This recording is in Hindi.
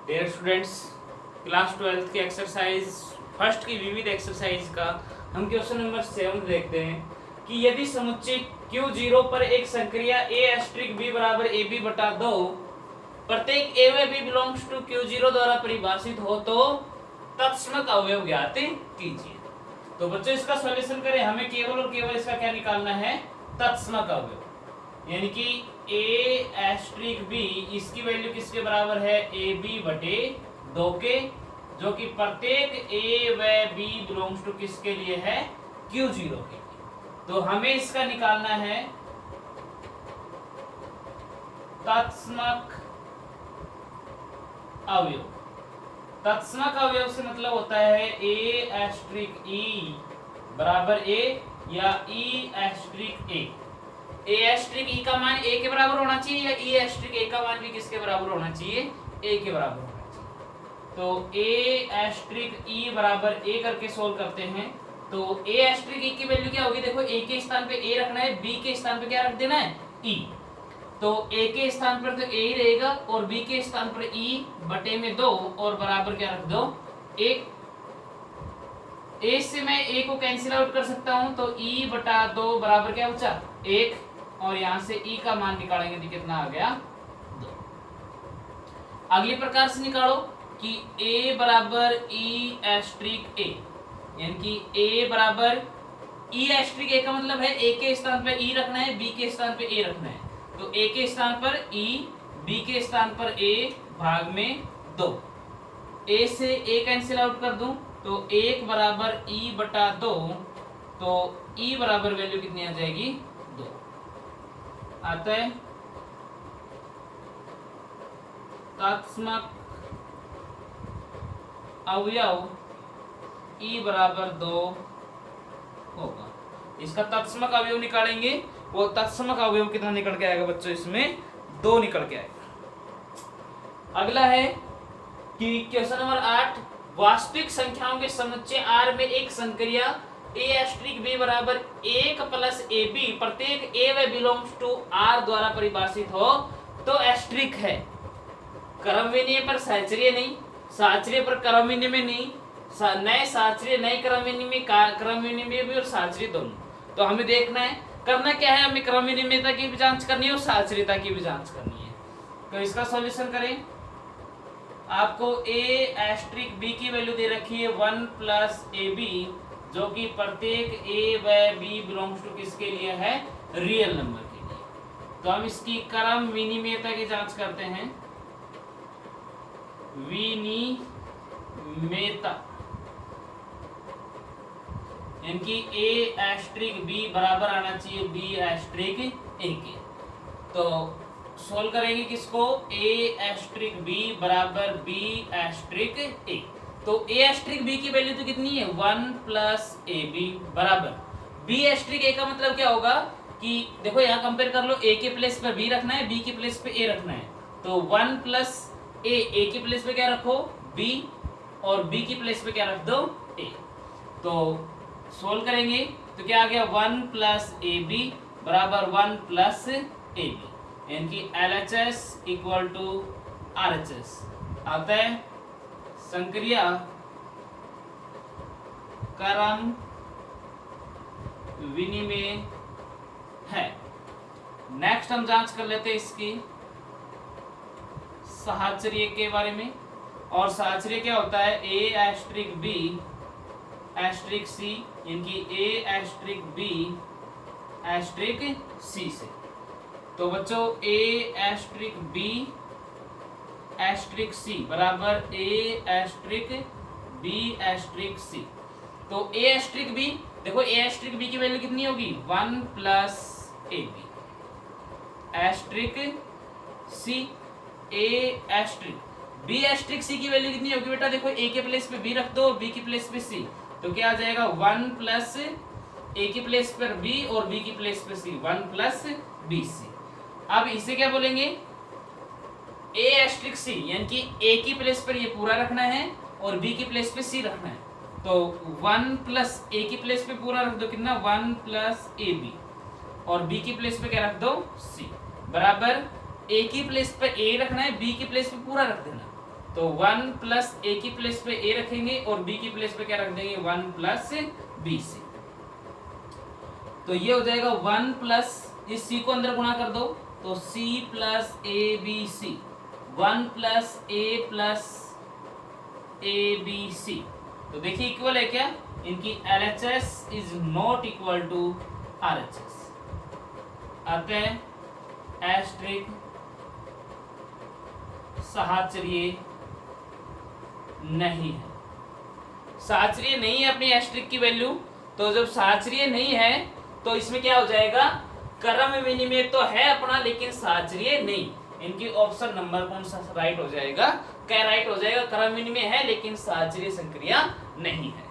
डियर स्टूडेंट्स, क्लास 12 की एक्सरसाइज फर्स्ट की विविध एक्सरसाइज का हम क्वेश्चन नंबर 7 देखते हैं कि यदि समुच्चय Q0 पर एक संक्रिया a*b बराबर ab बटा 2 प्रत्येक a व b बिलोंग्स टू Q0 द्वारा परिभाषित हो तो तत्समक अवयव ज्ञात कीजिए। तो बच्चों इसका सॉल्यूशन करें, हमें केवल और केवल इसका क्या निकालना है, तत्समक अवयव, यानी कि a*b इसकी वैल्यू किसके बराबर है, ab बटे 2 के, जो कि प्रत्येक a व b बिलोंग्स टू किसके लिए है, Q0 के लिए। तो हमें इसका निकालना है तत्समक अवयव। तत्समक अवयव से मतलब होता है a*e बराबर a या e*a। a*e का मान a के बराबर होना चाहिए या e*a का मान भी किसके बराबर होना चाहिए, a के बराबर होना चाहिए। तो a*e बराबर a करके सोल्व करते हैं। तो a*e की वैल्यू क्या होगी, देखो a के स्थान पे a रखना है, b के स्थान पे क्या रख देना है, e। तो a के स्थान पर तो a ही रहेगा और b के स्थान पर e बटे में 2 और बराबर क्या रख दो, 1। a से मैं a को कैंसिल आउट कर सकता हूं, तो e बटा 2 बराबर क्या बचा, 1, और यहां से e का मान निकालेंगे तो कितना आ गया, 2। अगली प्रकार से निकालो कि a बराबर e*a, यानी कि a बराबर e*a का मतलब है a के स्थान पर e रखना है, b के स्थान पर a रखना है। तो a के स्थान पर e, b के स्थान पर a भाग में 2। a से a कैंसिल आउट कर दूं तो 1 बराबर e बटा 2, तो e बराबर वैल्यू कितनी आ जाएगी, 2 आता है। तत्समक अवयव e बराबर 2 होगा। इसका तत्समक अवयव निकालेंगे, वो तत्समक अवयव कितना निकल के आएगा बच्चों, इसमें 2 निकल के आएगा। अगला है कि क्वेश्चन नंबर 8, वास्तविक संख्याओं के समुच्चय R में एक संक्रिया a*b बराबर 1 प्लस ab प्रत्येक a व बिलोंग्स टू R द्वारा परिभाषित हो तो एस्ट्रिक है। क्रमविनीय पर साहचर्य नहीं, साहचर्य पर क्रमविनीय में नहीं, नए साहचर्य नए क्रमविनीय में, क्रमविनीय में भी और साहचर्य दोनों। तो हमें देखना है, करना क्या है, हमें क्रमविनिमयता की भी जांच करनी है और साहचर्यता की भी जांच करनी है। तो इसका सॉल्यूशन करें। आपको a*b की वैल्यू दे रखी है 1 प्लस ab, जो कि प्रत्येक a व b बिलोंग्स टू किसके लिए है, रियल नंबर के लिए। तो हम इसकी क्रम विनिमयता की जांच करते हैं। विनिमयता यानी कि a*b बराबर आना चाहिए b*a के। तो सोल्व करेंगे किसको, a*b बराबर b*a। तो a*b की वैल्यू तो कितनी है, 1 प्लस ab बराबर b*a का मतलब क्या होगा कि देखो यहाँ कंपेयर कर लो, a के प्लेस पर b रखना है, b के प्लेस पे a रखना है। तो 1 प्लस a के प्लेस पे क्या रखो, b, और b की प्लेस पे क्या रख दो, a। तो सोल्व करेंगे तो क्या आ गया, 1 प्लस ab बराबर 1 प्लस ab, यानी कि LHS इक्वल टू RHS आता है। संक्रिया क्रम विनिमय है। नेक्स्ट हम जांच कर लेते हैं इसकी साहचर्य के बारे में। और साहचर्य क्या होता है, a*b *c, यानी कि a*b *c से। तो बच्चों a*b *c बराबर a*b *c। तो a*b देखो a*b की वैल्यू कितनी होगी, 1 प्लस ab *c b*c की वैल्यू कितनी होगी बेटा, देखो a के प्लेस पे b रख दो और b की प्लेस पे c, तो क्या आ जाएगा, 1 प्लस a की प्लेस पर b और b की प्लेस पे c, 1 प्लस bc। अब इसे क्या बोलेंगे, a*c, यानी कि a की प्लेस पर ये पूरा रखना है और b की प्लेस पे c रखना है। तो 1 प्लस a की प्लेस पे पूरा रख दो, कितना, 1 प्लस ab, और b की प्लेस पे क्या रख दो, c, बराबर a की प्लेस पे a रखना है, b की प्लेस पे पूरा रख देना। तो 1 प्लस ए की प्लेस पे ए रखेंगे और बी की प्लेस पे क्या रख देंगे 1 प्लस बी सी। तो ये हो जाएगा 1 प्लस इस सी को अंदर गुणा कर दो तो C plus A B C 1 plus A B C. तो देखिए इक्वल है क्या, इनकी LHS is not equal to RHS। अतः एस्ट्रिक साहचर्य नहीं है। साहचर्य नहीं है अपनी एस्ट्रिक की वैल्यू। तो जब साहचर्य नहीं है तो इसमें क्या हो जाएगा, क्रम विनिमय तो है अपना लेकिन साहचर्य नहीं। इनकी ऑप्शन नंबर कौन सा राइट हो जाएगा, क्या राइट हो जाएगा, क्रम विनिमय है लेकिन साहचर्य संक्रिया नहीं है।